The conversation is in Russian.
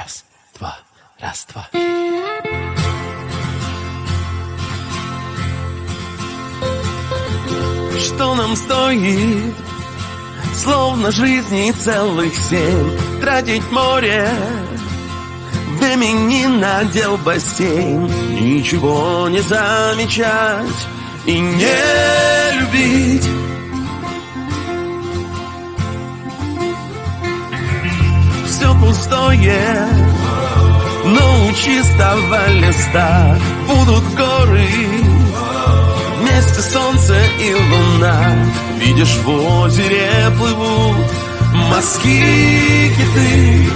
Раз, два, раз, два. Что нам стоит, словно жизни целых 7, тратить море времени на дел бассейн, ничего не замечать и не любить. Все пустое, но у чистого листа будут горы, вместе солнце и луна. Видишь, в озере плывут морские киты.